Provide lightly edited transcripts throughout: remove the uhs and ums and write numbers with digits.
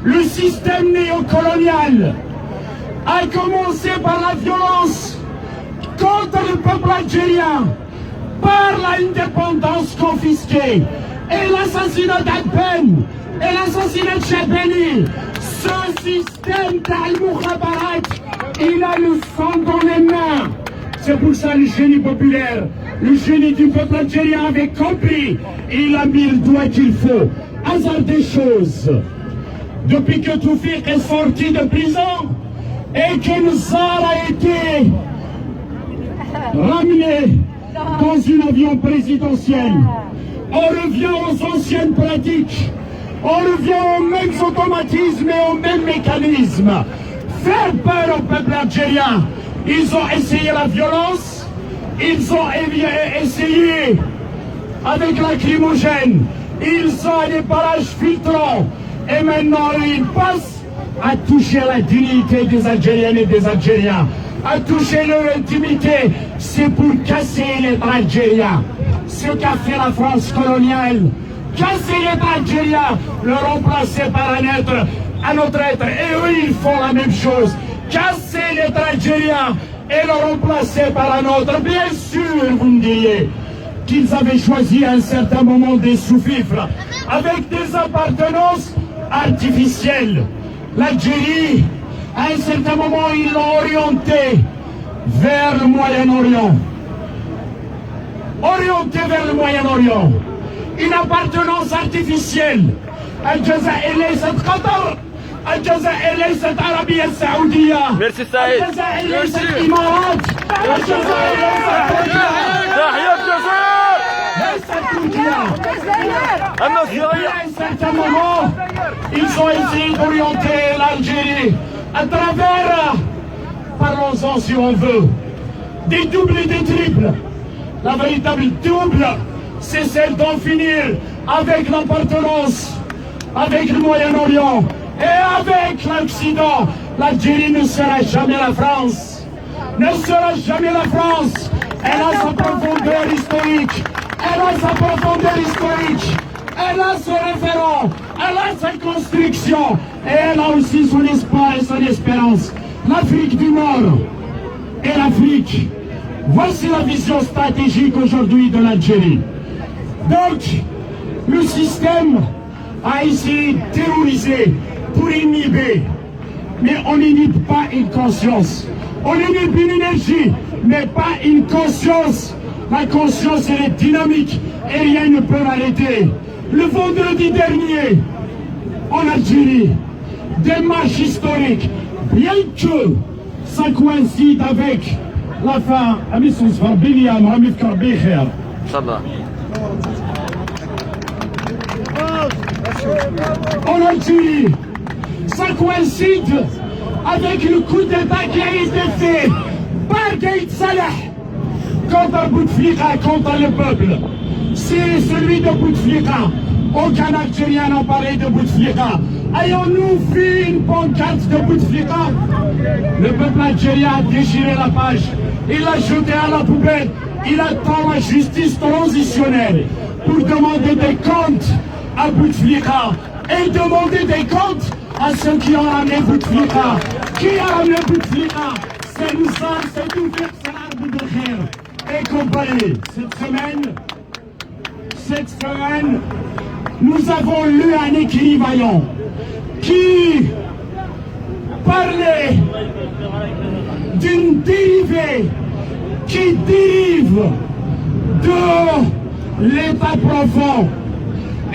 Le système néocolonial a commencé par la violence contre le peuple algérien, par l'indépendance confisquée et l'assassinat d'Adben et l'assassinat de Chebeni. Ce système d'Al-Mukhabarat, il a le sang dans les mains. C'est pour ça le génie populaire, le génie du peuple algérien avait compris et il a mis le doigt qu'il faut. Hasard des choses, depuis que Toufik est sorti de prison et que Nzar a été ramené dans un avion présidentiel, on revient aux anciennes pratiques, on revient aux mêmes automatismes et aux mêmes mécanismes. Faire peur au peuple algérien. Ils ont essayé la violence, ils ont essayé avec lacrymogène, ils ont des barrages filtrants et maintenant ils passent à toucher la dignité des Algériennes et des Algériens, à toucher leur intimité. C'est pour casser l'État algérien. Ce qu'a fait la France coloniale, casser l'État algérien, le remplacer par un autre être. Et eux, ils font la même chose. Casser l'État algérien et le remplacer par un autre. Bien sûr, vous me diriez qu'ils avaient choisi à un certain moment des sous-fifres avec des appartenances artificielles. L'Algérie, à un certain moment, ils l'ont orienté vers le Moyen-Orient. Orienté vers le Moyen-Orient. Une appartenance artificielle. الجزائر ليست قطر، الجزائر ليست عربية سعودية، الجزائر ليست إمارات، الجزائر ليست تحيا الجزائر، ليست تركيا. À un certain moment, ils ont essayé d'orienter l'Algérie à travers, parlons-en si on veut, des doubles et des triples. La véritable double, c'est celle d'en finir avec l'appartenance avec le Moyen-Orient et avec l'Occident. L'Algérie ne sera jamais la France. Ne sera jamais la France. Elle a sa profondeur historique. Elle a sa profondeur historique. Elle a son référent. Elle a sa construction. Et elle a aussi son espoir et son espérance. L'Afrique du Nord et l'Afrique. Voici la vision stratégique aujourd'hui de l'Algérie. Donc, le système a essayé de terroriser pour inhiber. Mais on n'inhibe pas une conscience. On inhibe une énergie, mais pas une conscience. La conscience, elle est dynamique et rien ne peut l'arrêter. Le vendredi dernier, en Algérie, des marches historiques, bien que ça coïncide avec la fin. En Algérie, ça coïncide avec le coup d'État qui a été fait par Gaïd Salah contre Bouteflika, contre le peuple. C'est celui de Bouteflika. Aucun Algérien n'a parlé de Bouteflika. Ayons-nous vu une pancarte de Bouteflika? Le peuple algérien a déchiré la page. Il l'a jeté à la poubelle. Il attend la justice transitionnelle pour demander des comptes à Bouteflika et demander des comptes à ceux qui ont ramené Bouteflika. Qui a ramené Bouteflika? C'est Nzar, c'est Toufik, c'est l'arbre de Khair et compagnie. Cette semaine, nous avons lu un écrivain qui parlait d'une dérivée qui dérive de l'état profond.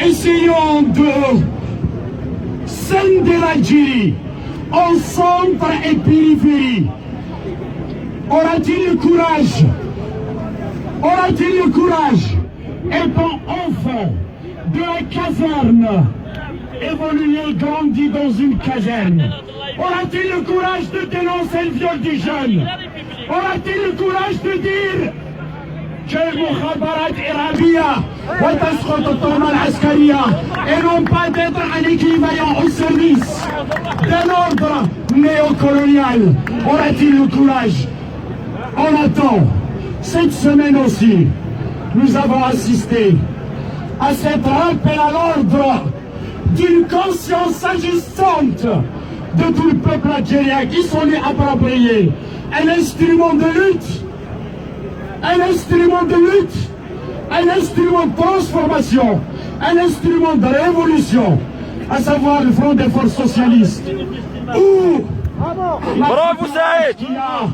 Essayons de scinder l'Algérie en centre et périphérie. Aura-t-il le courage? Aura-t-il le courage, étant enfant de la caserne, évoluer, grandi dans une caserne? Aura-t-il le courage de dénoncer le viol du jeune? Aura-t-il le courage de dire que Mukhabarat Irabia وتسقط الطغمة العسكرية et non pas d'être un équivalent au service d'un ordre néocolonial? Aura-t-il le courage? On attend. Cette semaine aussi, nous avons assisté à cet rappel à l'ordre d'une conscience agissante de tout le peuple algérien qui s'en est approprié un instrument de lutte, un instrument de lutte, un instrument de transformation, un instrument de révolution, à savoir le Front des forces socialistes, où Bravo Saïd! qui a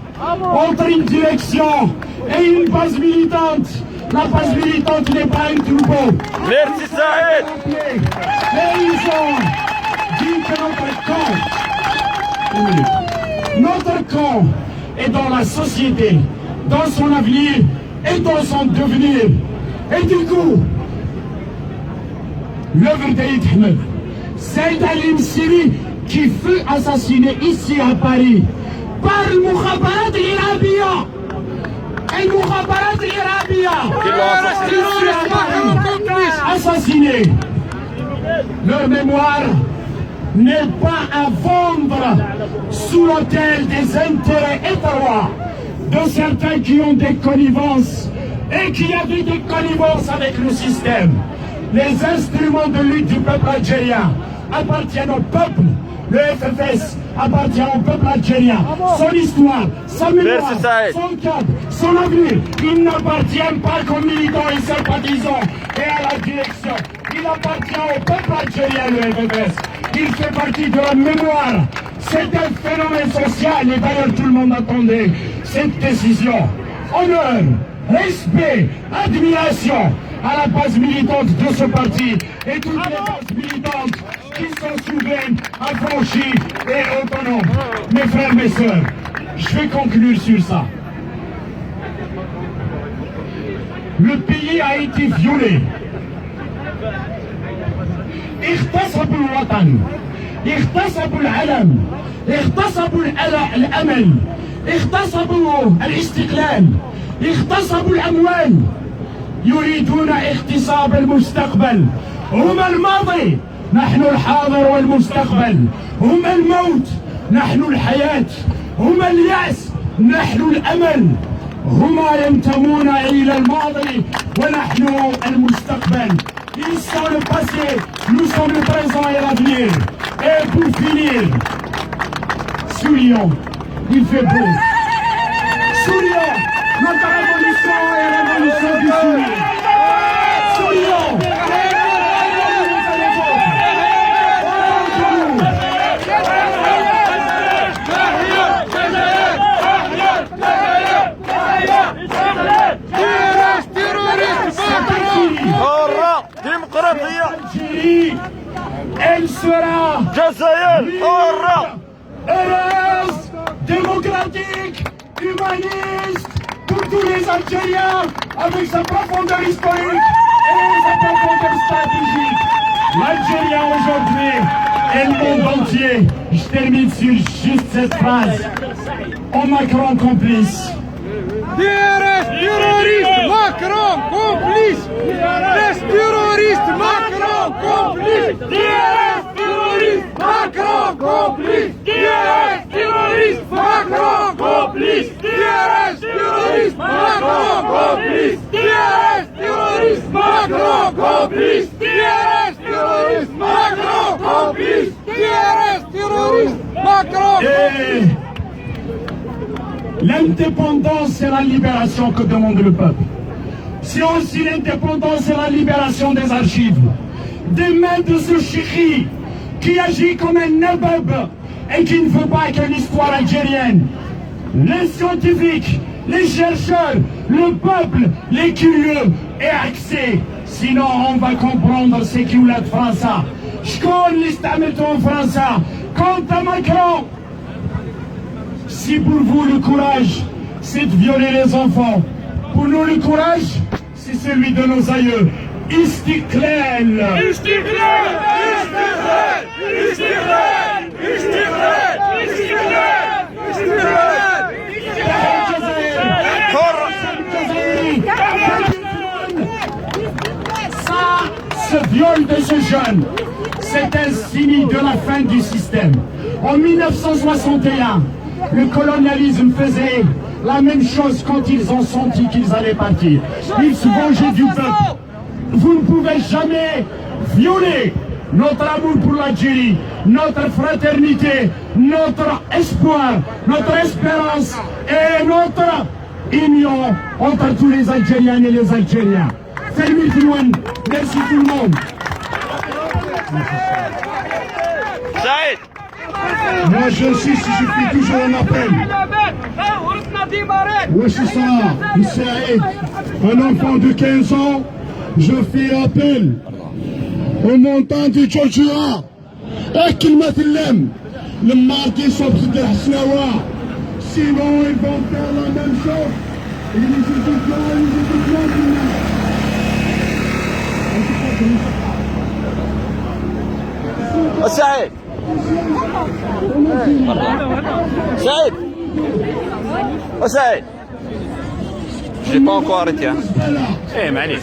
entre une direction et une base militante. La base militante n'est pas un troupeau. Merci Saïd! Et ils ont dit que notre camp est dans la société, dans son avenir et dans son devenir. Et du coup, l'œuvre d'Aïd Ahmed, Saïd al-Msiri, qui fut assassiné ici à Paris par le Mukhabarat al-Irabia. Le Mukhabarat al-Irabia. Assassiné. Leur mémoire n'est pas à vendre sous l'autel des intérêts étroits de certains qui ont des connivences et qui avaient des connivences avec le système. Les instruments de lutte du peuple algérien appartiennent au peuple. Le FFS appartient au peuple algérien. Son histoire, sa mémoire, son cadre, son avenir. Il n'appartient pas qu'aux militants et sympathisants et à la direction. Il appartient au peuple algérien, le FFS. Il fait partie de la mémoire. C'est un phénomène social et d'ailleurs tout le monde attendait cette décision. Honneur, respect, admiration à la base militante de ce parti et toutes les bases militantes qui sont souveraines, affranchies et autonomes. Mes frères, mes sœurs, je vais conclure sur ça. Le pays a été violé. اغتصبوا الوطن، اغتصبوا العلم، اغتصبوا الأمل، اغتصبوا الاستقلال، اغتصبوا الأموال، يريدون اغتصاب المستقبل. هم الماضي، نحن الحاضر والمستقبل. هم الموت، نحن الحياة. هم اليأس، نحن الأمل. هما ينتمون إلى الماضي ونحن المستقبل. Ils sont le passé, nous sommes le présent et l'avenir. Et pour finir, sourions, il fait beau. Sourions, notre révolution est la révolution du sourire. Sourions. Elle sera heureuse, démocratique, humaniste pour tous les Algériens avec sa profondeur historique et sa profondeur stratégique. L'Algérien aujourd'hui et le monde entier. Je termine sur juste cette phrase. En Macron complice. Terroriste Macron complice. Terroriste Macron complice. Terroriste Macron complice. Terroriste Macron complice. Terroriste Macron complice. Terroriste Macron complice. Terroriste Macron complice. Terroriste Macron complice. L'indépendance, c'est la libération que demande le peuple. C'est aussi l'indépendance et la libération des archives. Des mains de ce chéri qui agit comme un nabab et qui ne veut pas que l'histoire algérienne, les scientifiques, les chercheurs, le peuple, les curieux aient accès. Sinon, on va comprendre ce qui est de France. Je connais l'istamito en France. Quant à Macron, si pour vous le courage, c'est de violer les enfants, pour nous le courage, c'est celui de nos aïeux. Istiklal! Istiklal! Istiklal! Istiklal! Istiklal! Istiklal! Ça, ce viol de ce jeune, c'est un signe de la fin du système. En 1961, le colonialisme faisait la même chose quand ils ont senti qu'ils allaient partir. Ils se vengeaient du peuple. Vous ne pouvez jamais violer notre amour pour l'Algérie, notre fraternité, notre espoir, notre espérance et notre union entre tous les Algériens et les Algériens. Salut tout le monde, merci tout le monde. سعيد Moi j'insiste, je fais toujours un appel. Oui, c'est ça, Saïd, un enfant de 15 ans, je fais appel au montant de Georgia. كلمة اللم لما يصوب ضد الحسناوة sinon ils vont faire la même chose. سعيد سعيد سعيد. J'ai pas encore arrêté. Eh, معليش.